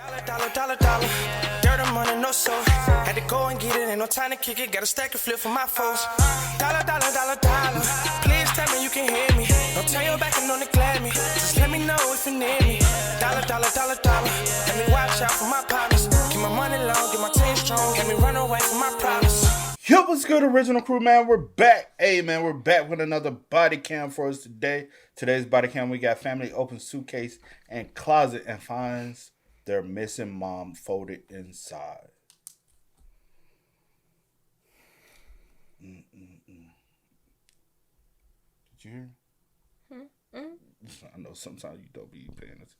Dollar. Dirt and money, no soul. Had to go and get it, ain't no time to kick it. Got a stack and flip for my foes. Dollar. Please tell me you can hear me. Don't turn your back and don't neglect me. Just let me know if you need me. Dollar. Let me watch out for my partners. Keep my money long, get my team strong. Let me run away from my problems. Yo, what's good, original crew, man? We're back. Hey, man, we're back with another body cam for us today. Today's body cam, we got family opens suitcase and closet and finds their missing mom folded inside. Did you hear? I know sometimes you don't be paying attention.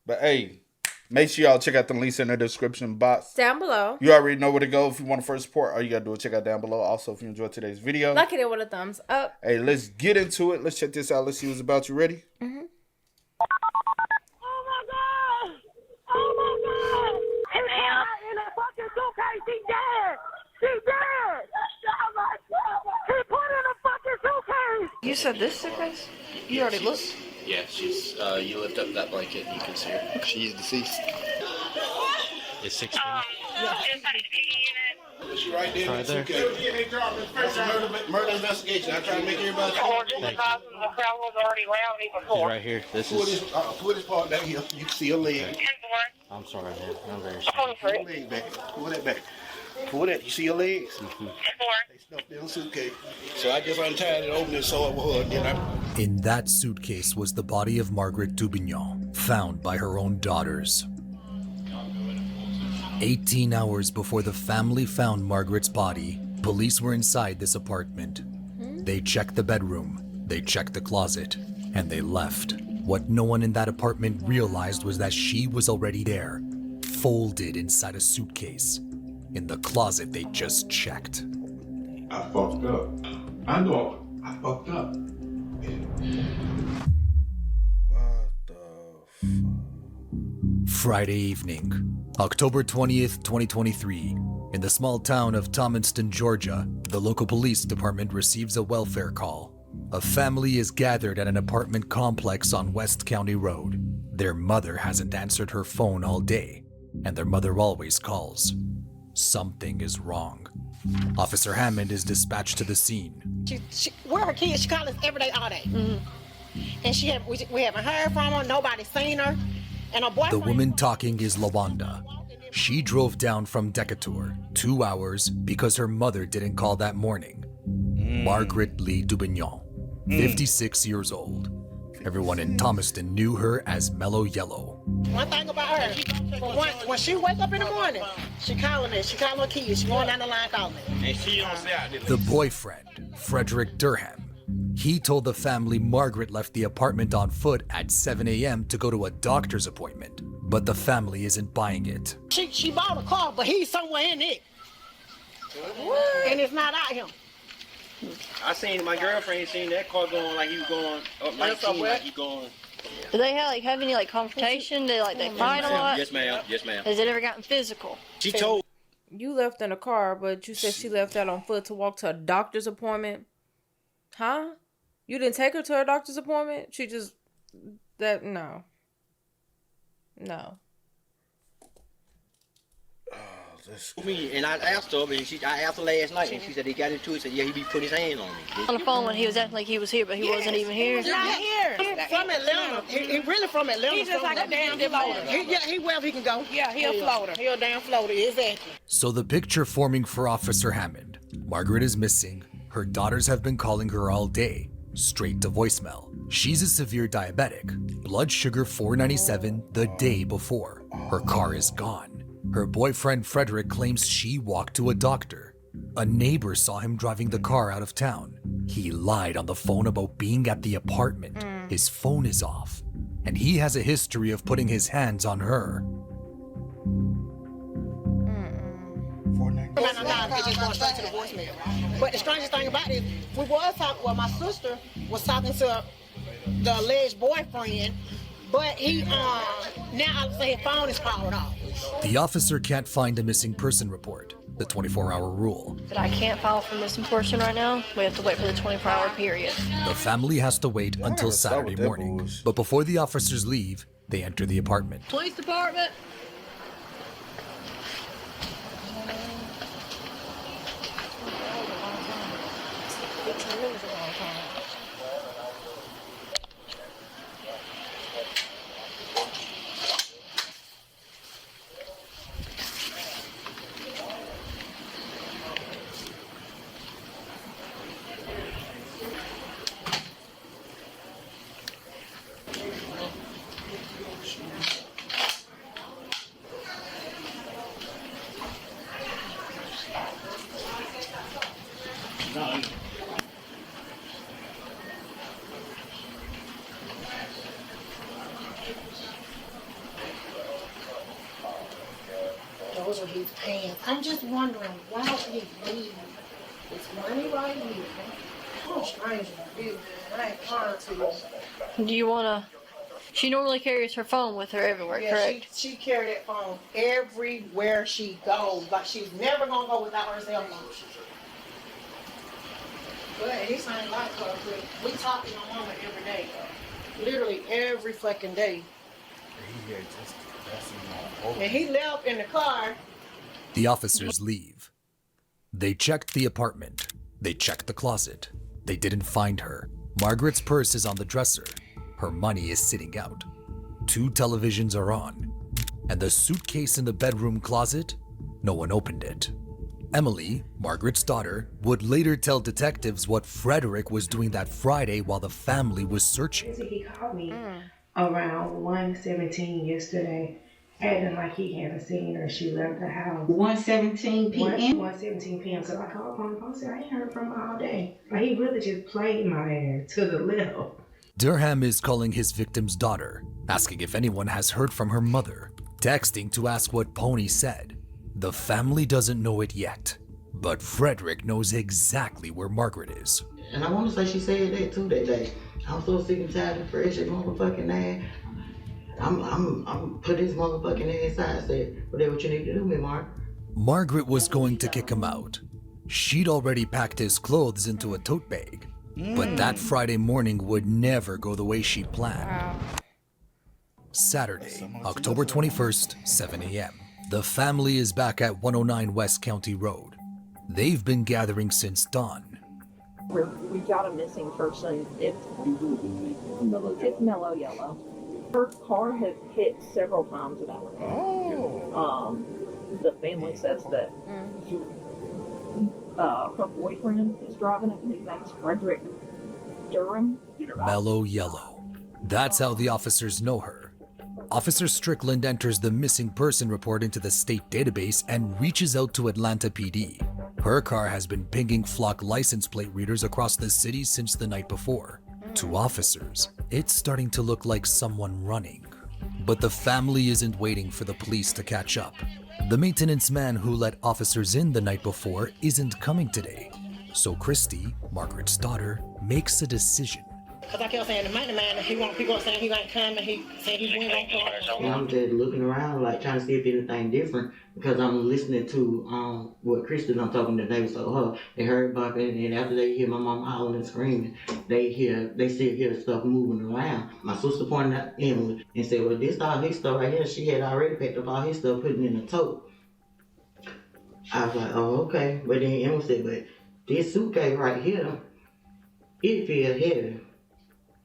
But hey, make sure y'all check out the links in the description box. Down below. You already know where to go if you want to first support. All you got to do is check out down below. Also, if you enjoyed today's video, like it with a thumbs up. Hey, let's get into it. Let's check this out. Let's see what's about. You ready? Mm-hmm. Oh my God! In a fucking suitcase, she dead! She dead! She put in a fucking suitcase! You said this suitcase? You already looked? Yeah, she's, you lift up that blanket and you can see her. She's deceased. Is 16? She right there. Right there. That's a murder investigation. I'm trying to make everybody. She's right here. This is. Pull this part down here. You can see her leg. I'm sorry, man. I'm very sorry. Pull her leg back. Pull that back. Pull that. You see her legs? Mm-hmm. They stuffed in a suitcase. So I just untied it, opened it, saw it with her. Then In that suitcase was the body of Margaret Dubignon, found by her own daughters. 18 hours before the family found Margaret's body, police were inside this apartment. They checked the bedroom, they checked the closet, and they left. What no one in that apartment realized was that she was already there, folded inside a suitcase, in the closet they just checked. I fucked up. I know I fucked up. What the fuck? Friday evening, October 20th, 2023. In the small town of Thomaston, Georgia, the local police department receives a welfare call. A family is gathered at an apartment complex on West County Road. Their mother hasn't answered her phone all day, and their mother always calls. Something is wrong. Officer Hammond is dispatched to the scene. We're her kids. She calls us every day, all day. Mm-hmm. And we haven't heard from her. Nobody's seen her. And her boyfriend. The woman talking is Lawanda. She drove down from Decatur 2 hours because her mother didn't call that morning. Margaret Lee Dubignon, 56 years old. Everyone in Thomaston knew her as Mellow Yellow. One thing about her, when she wake up in the morning, she calling me. She calling her kids. She going down the line calling me. and she don't say out there. The boyfriend, Frederick Durham, he told the family Margaret left the apartment on foot at 7 a.m. to go to a doctor's appointment, but the family isn't buying it. She bought a car, but he's somewhere in it. What? And it's not out here. I seen my girlfriend seen that car going like he was going up 19, like he going. Do they have any confrontation? They fight a lot? Yes, ma'am. Yes, ma'am. Has it ever gotten physical? She told. You left in a car, but you said she left out on foot to walk to a doctor's appointment. Huh? You didn't take her to her doctor's appointment? She just... No. No. Me and I asked her, and I asked her last night, and she said he got into it. Said yeah, he be putting his hand on me. On the phone when he was acting like he was here, but he wasn't even here. He's not here. From Atlanta. He really from Atlanta. He's just like a damn floater. He wherever he can go. Yeah, he a floater. He a damn floater, exactly. So the picture forming for Officer Hammond. Margaret is missing. Her daughters have been calling her all day, straight to voicemail. She's a severe diabetic, blood sugar 497 the day before. Her car is gone. Her boyfriend Frederick claims she walked to a doctor. A neighbor saw him driving the car out of town. He lied on the phone about being at the apartment. His phone is off, and he has a history of putting his hands on her. It's just going straight to the voicemail. But the strangest thing about it, my sister was talking to the alleged boyfriend, but he now I say his phone is powered off. The officer can't find a missing person report, the 24-hour rule. But I can't file for missing person right now. We have to wait for the 24-hour period. The family has to wait until Saturday morning. But before the officers leave, they enter the apartment. Police department? those are his pants. I'm just wondering why would he leave this money right here? I'm a stranger to you. I ain't trying to. Do you wanna? She normally carries her phone with her everywhere, correct? She carried that phone everywhere she goes. Like she's never gonna go without her cell phone. But this ain't like her. We talk to my mama every day. Literally every fucking day. And he left in the car. The officers leave. They checked the apartment. They checked the closet. They didn't find her. Margaret's purse is on the dresser. Her money is sitting out. 2 televisions are on. And the suitcase in the bedroom closet? No one opened it. Emily, Margaret's daughter, would later tell detectives what Frederick was doing that Friday while the family was searching. He called me around 1:17 yesterday, acting like he hadn't seen her. She left the house. 1:17 p.m.? 1:17 p.m. So I called on the phone and said, I ain't heard from her all day. Like, he really just played my ass to the level. Durham is calling his victim's daughter, asking if anyone has heard from her mother, texting to ask what Pony said. The family doesn't know it yet, but Frederick knows exactly where Margaret is. And I want to say she said that too that day. I'm so sick and tired of Frederick motherfucking ass. I'm put his motherfucking ass aside. Said, whatever you need to do, Mark. Margaret was going to kick him out. She'd already packed his clothes into a tote bag. But that Friday morning would never go the way she planned. Saturday, October 21st, 7 a.m. The family is back at 109 West County Road. They've been gathering since dawn. We've got a missing person. It's mellow yellow. Her car has hit several times about her. The family says that her boyfriend is driving it, and his name's Frederick Durham. Mellow yellow. That's how the officers know her. Officer Strickland enters the missing person report into the state database and reaches out to Atlanta PD. Her car has been pinging flock license plate readers across the city since the night before. To officers, it's starting to look like someone running. But the family isn't waiting for the police to catch up. The maintenance man who let officers in the night before isn't coming today. So Christy, Margaret's daughter, makes a decision. Because I kept saying the maintenance man, he want people saying he ain't coming, he said he went on And I'm just looking around, like trying to see if anything different, because I'm listening to what Christy I'm talking to. They told her they heard bumping, and after they hear my mom howling and screaming, they still hear stuff moving around. My sister pointed out Emily and said, "Well, this all his stuff right here. She had already packed up all his stuff, putting it in a tote." I was like, "Oh, okay," but then Emily said, "But this suitcase right here, it feels heavy."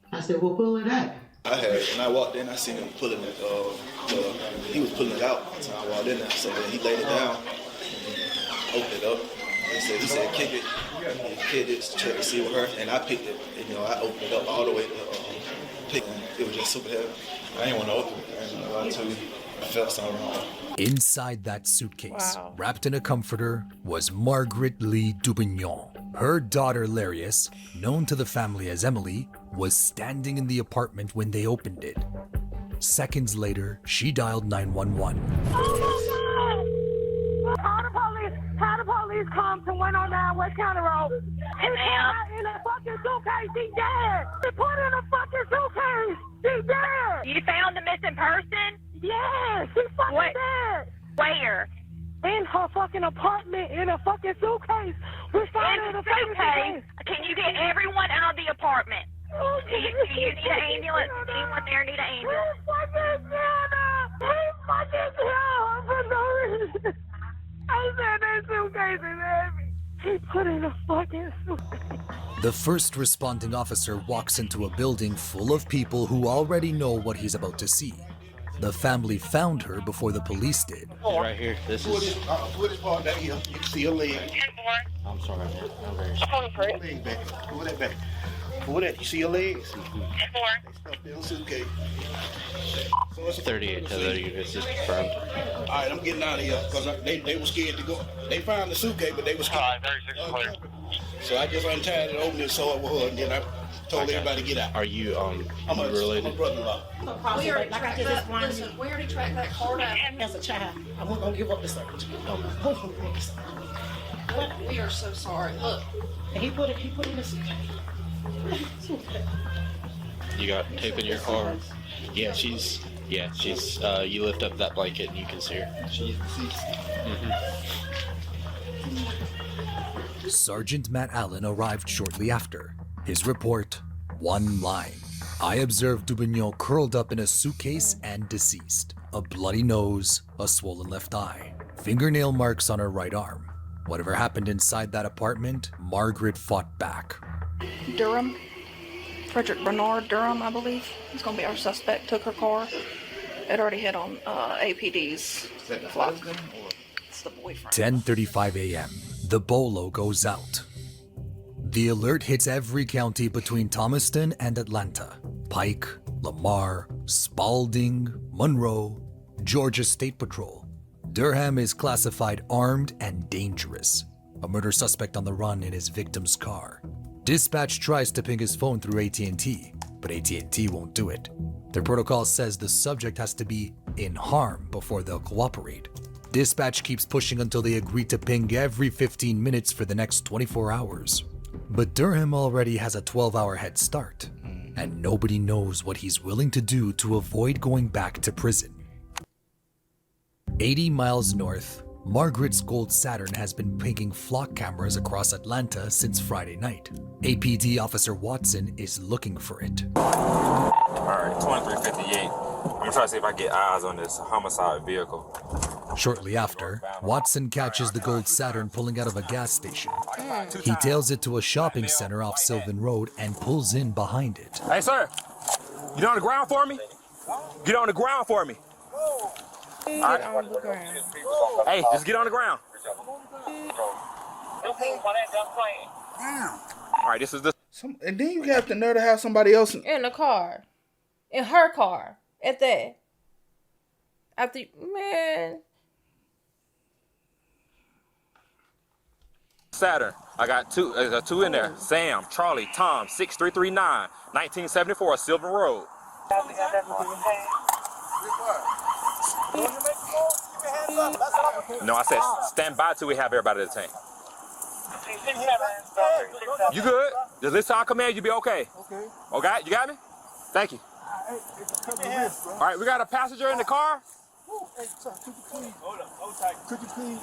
I said, "Well, pull it out." When I walked in, I seen him pulling it, he was pulling it out. So I walked in there, so then he laid it down, opened it up. He said, kick it. He kicked it, check to see what hurt, and I picked it. And, I opened it up all the way to pick it. It was just super heavy. I didn't want to open it. I didn't want to lie to you. I felt something wrong. Inside that suitcase, wrapped in a comforter, was Margaret Lee Dubignon. Her daughter, Larius, known to the family as Emily, was standing in the apartment when they opened it. Seconds later, she dialed 911. How the police come to 109 West County Road? He put her in a fucking suitcase. She dead. He put her in a fucking suitcase. She dead. You found the missing person? Yes, she fucking dead. Where? In her fucking apartment, in a fucking suitcase. We found her in a fucking suitcase. Can you get everyone out of the apartment? Do you need an ambulance? Anyone there need an ambulance? He fucking killed her. He fucking killed her for no reason. I said that suitcase is heavy. He put in a fucking suitcase. The first responding officer walks into a building full of people who already know what he's about to see. The family found her before the police did. Right here. This is. Pull this part down here. You can see your leg. I'm sorry, man. I'm very sorry. Pull your leg back. Pull that back. Pull that. You see your legs? Stuff in the suitcase. So it's 38 units is confirmed. All right, I'm getting out of here because they were scared to go. They found the suitcase, but they were scared. So I just untied it, opened it, so it was her, and then I Told everybody to get out. Are you I'm related? my brother-in-law. We already, like I just explained, Listen, we already tracked that car down. as a child, I wasn't gonna give up the search. I wasn't gonna give up the search. We are so sorry. Look, And he put it in the suitcase. You got tape in your car? Yeah, she's. You lift up that blanket and you can see her. She's deceased. Sergeant Matt Allen arrived shortly after. His report, one line. I observed Dubignon curled up in a suitcase and deceased. A bloody nose, a swollen left eye, fingernail marks on her right arm. Whatever happened inside that apartment, Margaret fought back. Durham, Frederick Bernard Durham, I believe, is going to be our suspect. Took her car. It already hit on APD's flock. It's the boyfriend. 10:35 a.m. The bolo goes out. The alert hits every county between Thomaston and Atlanta. Pike, Lamar, Spalding, Monroe, Georgia State Patrol. Durham is classified armed and dangerous. A murder suspect on the run in his victim's car. Dispatch tries to ping his phone through AT&T, but AT&T won't do it. Their protocol says the subject has to be in harm before they'll cooperate. Dispatch keeps pushing until they agree to ping every 15 minutes for the next 24 hours. But Durham already has a 12-hour head start, and nobody knows what he's willing to do to avoid going back to prison. 80 miles north, Margaret's gold Saturn has been pinging flock cameras across Atlanta since Friday night. APD Officer Watson is looking for it. Alright, 2358. I'm gonna try to see if I get eyes on this homicide vehicle. Shortly after, Watson catches the gold Saturn pulling out of a gas station. He tails it to a shopping center off Sylvan Road and pulls in behind it. Hey, sir, get on the ground for me? Get on the ground for me. Get on the ground. Hey, just get on the ground. Alright, this is the. And then you got the nerve to have somebody else in the car. In her car. At that. After, man. Saturn. I got two in there. Sam, Charlie, Tom, 6339, 1974, Sylvan Road. No, I said stand by till we have everybody at the tank. You good? Just listen to our command, you be okay. Okay, you got me? Thank you. All right, we got a passenger in the car. Could you please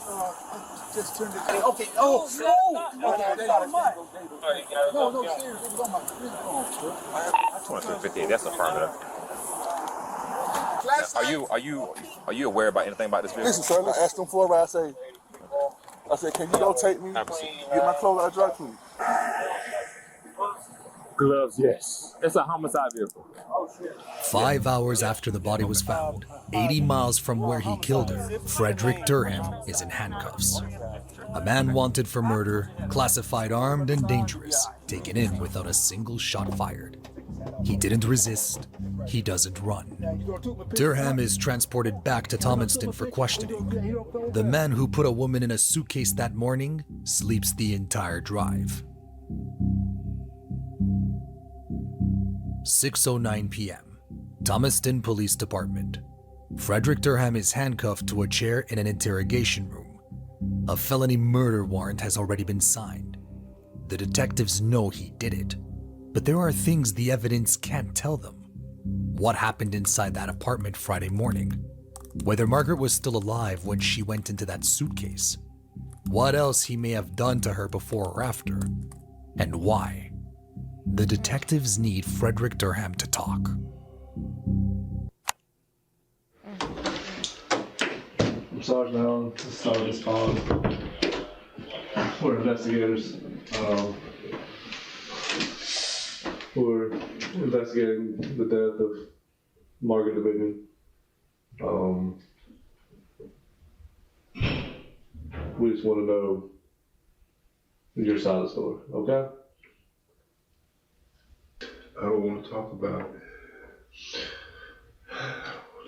just turn it? Okay. Oh, no. No, seriously, it was on my 2358. That's affirmative. Are you aware about anything about this vehicle? Listen, sir, I asked them for it. I said, can you go take me? Get my clothes out of dry clean. Gloves, yes. It's a homicide vehicle. 5 hours after the body was found, 80 miles from where he killed her, Frederick Durham is in handcuffs. A man wanted for murder, classified armed and dangerous, taken in without a single shot fired. He didn't resist. He doesn't run. Durham is transported back to Thomaston for questioning. The man who put a woman in a suitcase that morning sleeps the entire drive. 6:09 p.m. Thomaston Police Department. Frederick Durham is handcuffed to a chair in an interrogation room. A felony murder warrant has already been signed. The detectives know he did it, but there are things the evidence can't tell them. What happened inside that apartment Friday morning? Whether Margaret was still alive when she went into that suitcase? What else he may have done to her before or after? And why? The detectives need Frederick Durham to talk. I'm Sergeant Allen. This is Sergeant Collins. We're investigators. We're investigating the death of Margaret Dubignon. We just want to know your side of the story, okay? I don't want to talk about it.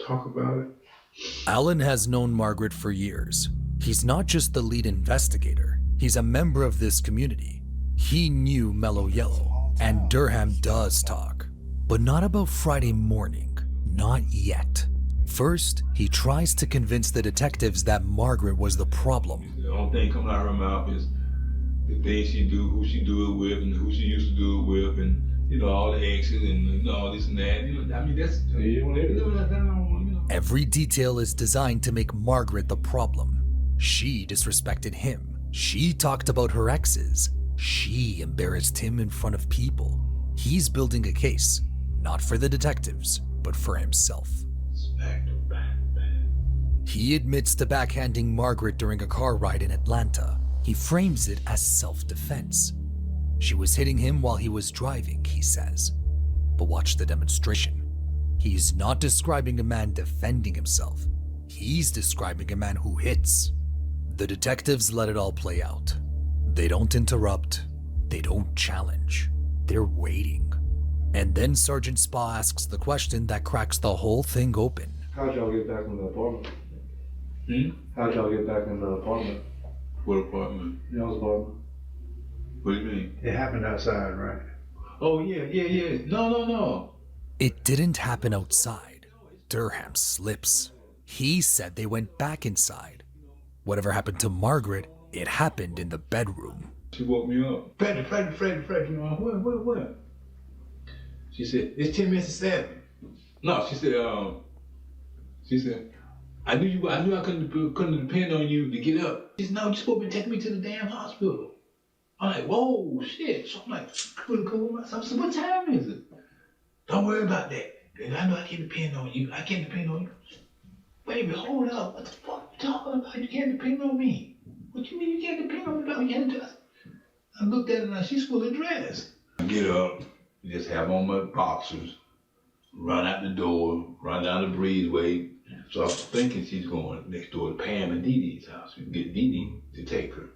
Talk about it. Allen has known Margaret for years. He's not just the lead investigator, he's a member of this community. He knew Mellow Yellow. And Durham does talk, but not about Friday morning. Not yet. First, he tries to convince the detectives that Margaret was the problem. The only thing coming out of her mouth is the things she do, who she do it with, and who she used to do it with, and all the exes and all this and that. I mean, that's Every detail is designed to make Margaret the problem. She disrespected him. She talked about her exes. She embarrassed him in front of people. He's building a case, not for the detectives, but for himself. He admits to backhanding Margaret during a car ride in Atlanta. He frames it as self-defense. She was hitting him while he was driving, he says. But watch the demonstration. He's not describing a man defending himself. He's describing a man who hits. The detectives let it all play out. They don't interrupt. They don't challenge. They're waiting. And then Sergeant Spa asks the question that cracks the whole thing open. How'd y'all get back in the apartment? How'd y'all get back in the apartment? What apartment? Y'all's apartment. What do you mean? It happened outside, right? Oh, yeah. No. It didn't happen outside. Durham slips. He said they went back inside. Whatever happened to Margaret, it happened in the bedroom. She woke me up. Freddie. What? She said, it's 10 minutes to 7. No, she said, I knew I couldn't depend on you to get up. She said, no, you're supposed to be taking me to the damn hospital. I'm like, whoa, shit. So I'm like, cool. I said, what time is it? Don't worry about that. I know I can't depend on you. I can't depend on you. Baby, hold up. What the fuck you talking about? You can't depend on me. What you mean you can't depend on me? I looked at her and she's fully dressed. I get up, just have on my boxers, run out the door, run down the breezeway. So I was thinking she's going next door to Pam and Dee Dee's house. We can get Dee Dee to take her.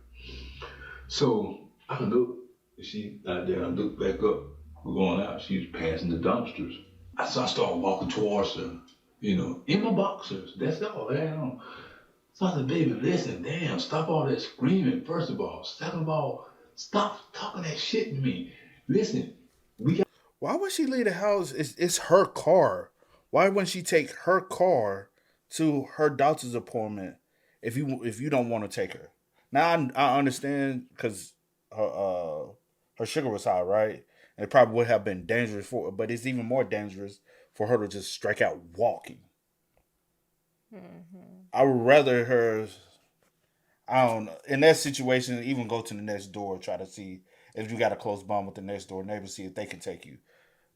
So I look, she out there, I look back up. We're going out. She was passing the dumpsters. So I started walking towards her, in my boxers. That's all. So I said, baby, listen, damn, stop all that screaming, first of all. Second of all, stop talking that shit to me. Listen, Why would she leave the house? It's her car. Why wouldn't she take her car to her doctor's appointment if you don't want to take her? Now I understand because her sugar was high, right? And it probably would have been dangerous for her, but it's even more dangerous for her to just strike out walking. I would rather her, I don't know, in that situation, even go to the next door, try to see if you got a close bond with the next door neighbor, see if they can take you.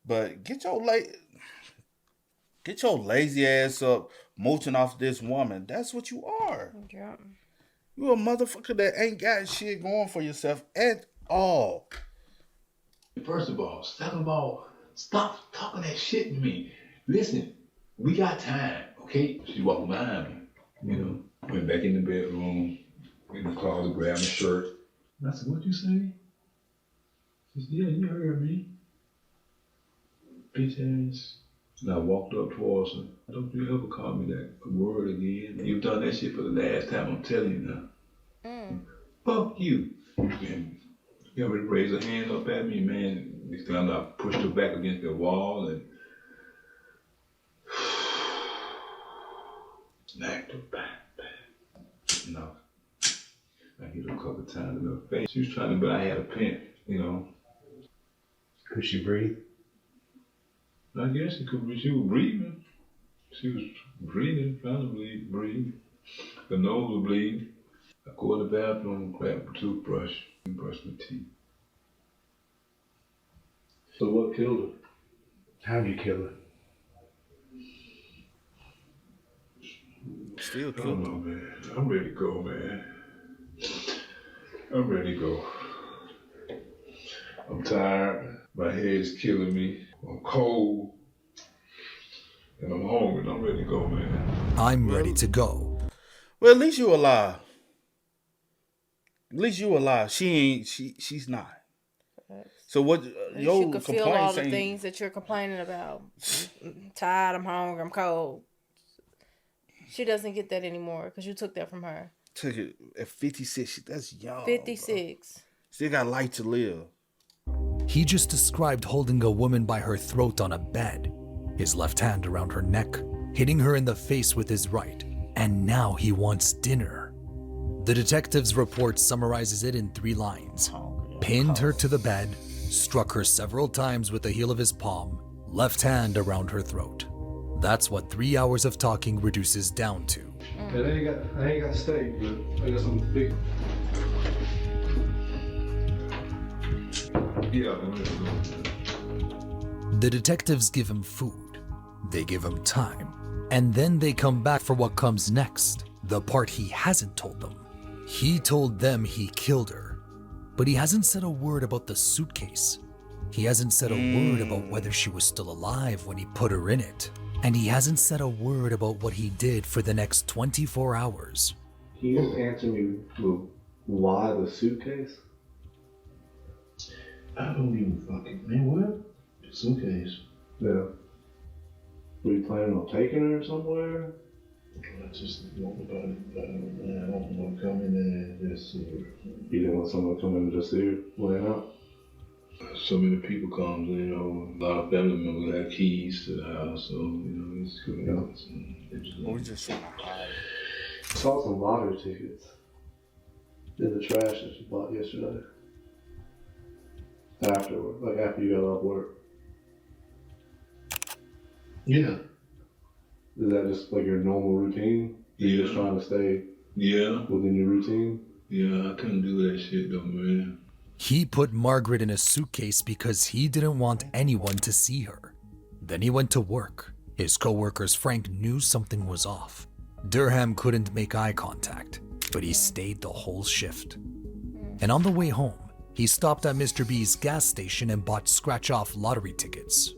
But get your lazy ass up, mooching off this woman. That's what you are. Yeah. You a motherfucker that ain't got shit going for yourself at all. First of all, second of all, stop talking that shit to me. Listen, we got time, okay? She walked behind me, went back in the bedroom, in the closet, grabbed my shirt. And I said, what'd you say? She said, yeah, you heard me. Bitch ass. And I walked up towards her. Don't you ever call me that word again. You've done that shit for the last time, I'm telling you now. Fuck you. And you ever raise her hand up at me, man? Next time I pushed her back against the wall and smacked her back. No. I hit her a couple times in her face. She was trying to, but I had a pin, Could she breathe? I guess she could. She was breathing. She was breathing, trying to breathe. The nose was bleeding. I go in the bathroom, grab a toothbrush, and brush my teeth. So what killed her? How'd you kill her? Still I killed don't know, man. I'm ready to go, man. I'm ready to go. I'm tired. My head is killing me. I'm cold. And I'm hungry. And I'm ready to go, man. I'm ready to go. Well, at least you alive. At least you alive. She's not. So what? You could feel all the things that you're complaining about. I'm tired. I'm hungry. I'm cold. She doesn't get that anymore because you took that from her. Took it at 56. That's young. 56. Bro. Still got life to live. He just described holding a woman by her throat on a bed, his left hand around her neck, hitting her in the face with his right, and now he wants dinner. The detective's report summarizes it in 3 lines. Pinned her to the bed, struck her several times with the heel of his palm, left hand around her throat. That's what 3 hours of talking reduces down to. I ain't got steak, but I got some big. Yeah. The detectives give him food, they give him time, and then they come back for what comes next, the part he hasn't told them. He told them he killed her, but he hasn't said a word about the suitcase. He hasn't said a word about whether she was still alive when he put her in it. And he hasn't said a word about what he did for the next 24 hours. Can you just answer me why the suitcase? I don't even fucking, man, what? Suitcase. Yeah. Were you planning on taking her somewhere? I just want nobody, I don't want to come in there and just see her. You didn't want someone to come in and just see her laying out? So many people come, you know, a lot of family members have keys to the house, so, you know, it's good. We just saw some lottery tickets in the trash that you bought yesterday. Afterward, like after you got off work. Yeah. Is that just like your normal routine? You're just trying to stay within your routine? Yeah, I couldn't do that shit though, man. He put Margaret in a suitcase because he didn't want anyone to see her. Then he went to work. His co-workers Frank knew something was off. Durham couldn't make eye contact, but he stayed the whole shift. And on the way home, he stopped at Mr. B's gas station and bought scratch-off lottery tickets.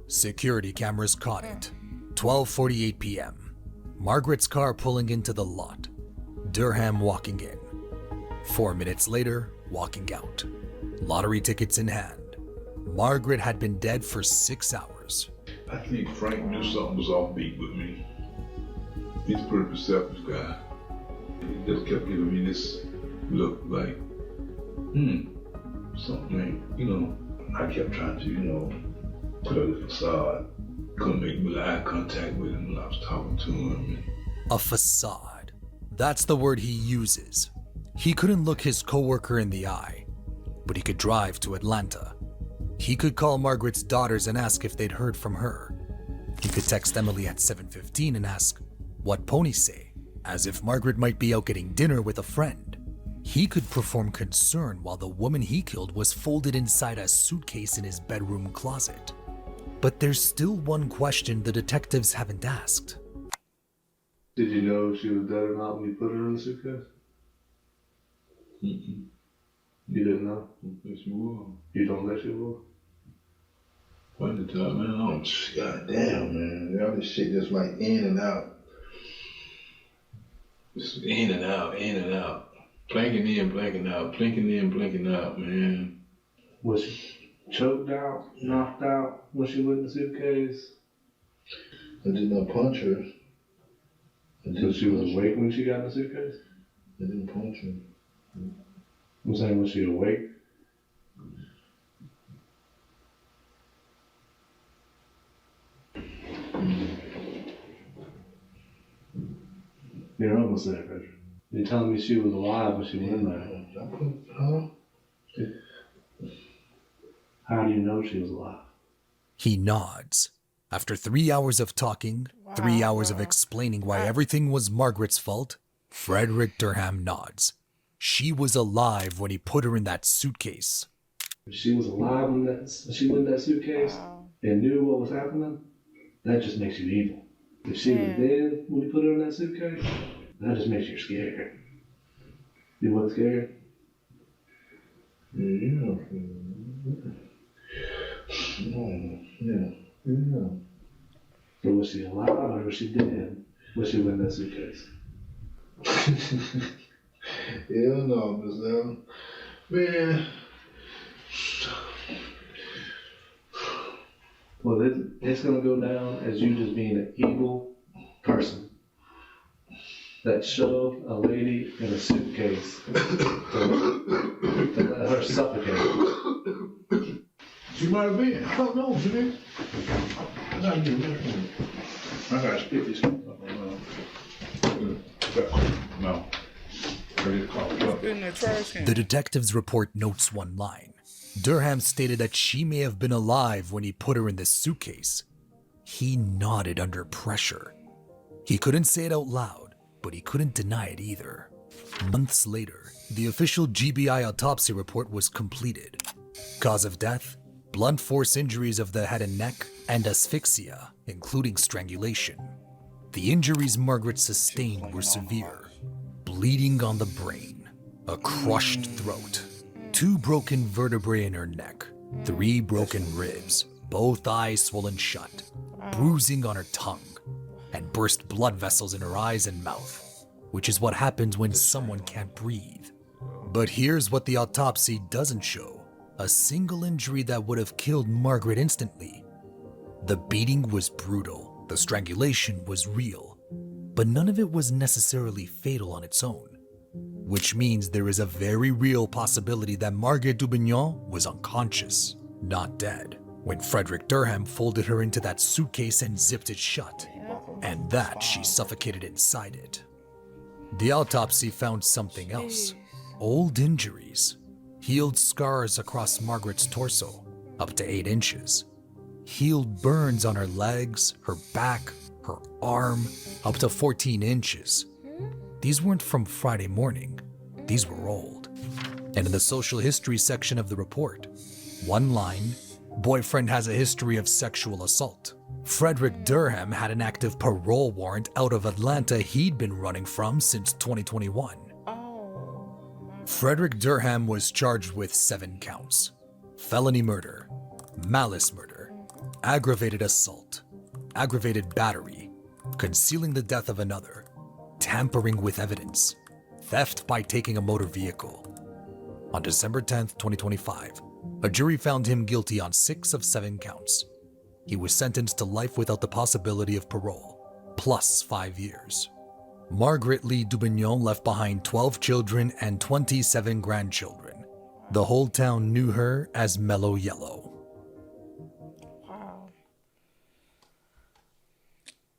Security cameras caught it. 12:48 p.m. Margaret's car pulling into the lot. Durham walking in. 4 minutes later, walking out. Lottery tickets in hand. Margaret had been dead for 6 hours. I think Frank knew something was offbeat with me. He's a pretty perceptive guy. He just kept giving me this look like, something ain't, you know. I kept trying to, you know, put up the facade. Couldn't make eye contact with him when I was talking to him. A facade. That's the word he uses. He couldn't look his coworker in the eye, but he could drive to Atlanta. He could call Margaret's daughters and ask if they'd heard from her. He could text Emily at 7:15 and ask, "What ponies say?" as if Margaret might be out getting dinner with a friend. He could perform concern while the woman he killed was folded inside a suitcase in his bedroom closet. But there's still one question the detectives haven't asked. Did you know if she was dead or not when you put her in the suitcase? Mm-mm. You didn't know? Yes, you will. You don't think she will? What the time, man? Oh, goddamn, man. All this shit just like in and out. Just in and out, in and out. Blinking in, blinking out, blinking in, blinking out, man. Was she choked out, knocked out when she went in the suitcase? I did not punch her. So she was awake when she got in the suitcase? I didn't punch her. I'm saying, was she awake? You're almost there, Frederick. You're telling me she was alive when she went in there. How do you know she was alive? He nods. After 3 hours of talking, 3 hours of explaining why everything was Margaret's fault, Frederick Durham nods. She was alive when he put her in that suitcase. If she was alive when she went in that suitcase and knew what was happening, that just makes you evil. If she was dead when you put her in that suitcase, that just makes you scared. You wasn't scared? Yeah. So was she alive or was she dead when she went in that suitcase? Hell no, Miss Allen. Man. Well, it's going to go down as you just being an evil person. that shoved a lady in a suitcase to let her suffocate. She might have been. I don't know, man. I gotta get rid of it. I gotta spit this stuff up. No. The detective's report notes one line. Durham stated that she may have been alive when he put her in the suitcase. He nodded under pressure. He couldn't say it out loud, but he couldn't deny it either. Months later, the official GBI autopsy report was completed. Cause of death: blunt force injuries of the head and neck, and asphyxia, including strangulation. The injuries Margaret sustained were severe: bleeding on the brain, a crushed throat, 2 broken vertebrae in her neck, 3 broken ribs, both eyes swollen shut, bruising on her tongue, and burst blood vessels in her eyes and mouth, which is what happens when someone can't breathe. But here's what the autopsy doesn't show: a single injury that would have killed Margaret instantly. The beating was brutal, the strangulation was real, but none of it was necessarily fatal on its own, which means there is a very real possibility that Margaret Dubignon was unconscious, not dead, when Frederick Durham folded her into that suitcase and zipped it shut, and that she suffocated inside it. The autopsy found something else: old injuries, healed scars across Margaret's torso, up to 8 inches, healed burns on her legs, her back, her arm, up to 14 inches. These weren't from Friday morning, these were old. And in the social history section of the report, one line: boyfriend has a history of sexual assault. Frederick Durham had an active parole warrant out of Atlanta he'd been running from since 2021. Frederick Durham was charged with 7 counts: felony murder, malice murder, aggravated assault, aggravated battery, concealing the death of another, tampering with evidence, theft by taking a motor vehicle. On December 10th, 2025, a jury found him guilty on 6 of 7 counts. He was sentenced to life without the possibility of parole, plus 5 years. Margaret Lee Dubignon left behind 12 children and 27 grandchildren. The whole town knew her as Mellow Yellow. Wow.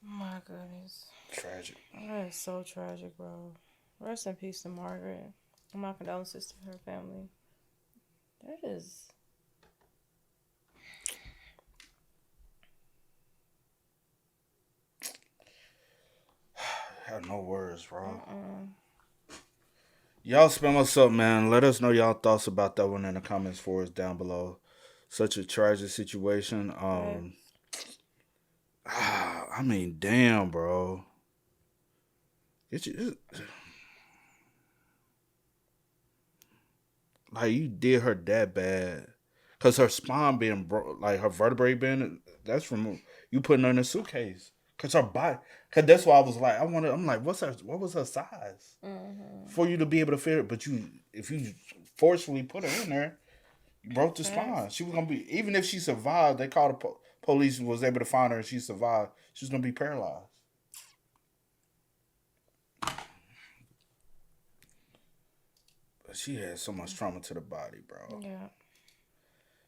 Oh my goodness. Tragic. That is so tragic, bro. Rest in peace to Margaret. My condolences to her family. That is... I have no words, bro. Y'all spam us up, man. Let us know y'all thoughts about that one in the comments for us down below. Such a tragic situation. I mean, damn, bro. Like, you did her that bad. Because her spine being broke, like her vertebrae being, that's from you putting her in a suitcase. Because her body, because that's why I was like, I'm like, what was her size? For you to be able to fit it. But if you forcefully put her in there, you broke the spine. She was going to be, even if she survived, they called the police and was able to find her and she survived, she was going to be paralyzed. But she had so much trauma to the body, bro. Yeah.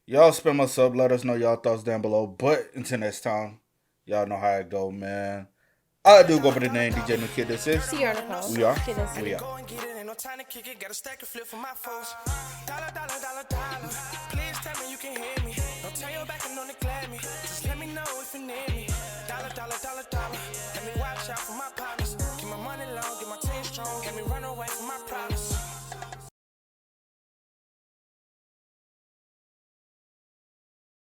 Y'all spam us up. Let us know y'all thoughts down below. But until next time, y'all know how it go, man. I do go by the name DJ No Kid That Says. Sierra Nicole. We are. Kid That Says. We are. Go and get it, ain't no time to kick it. Got a stack of flip for my folks. Dollar, dollar, dollar, dollar. Please tell me you can hear me.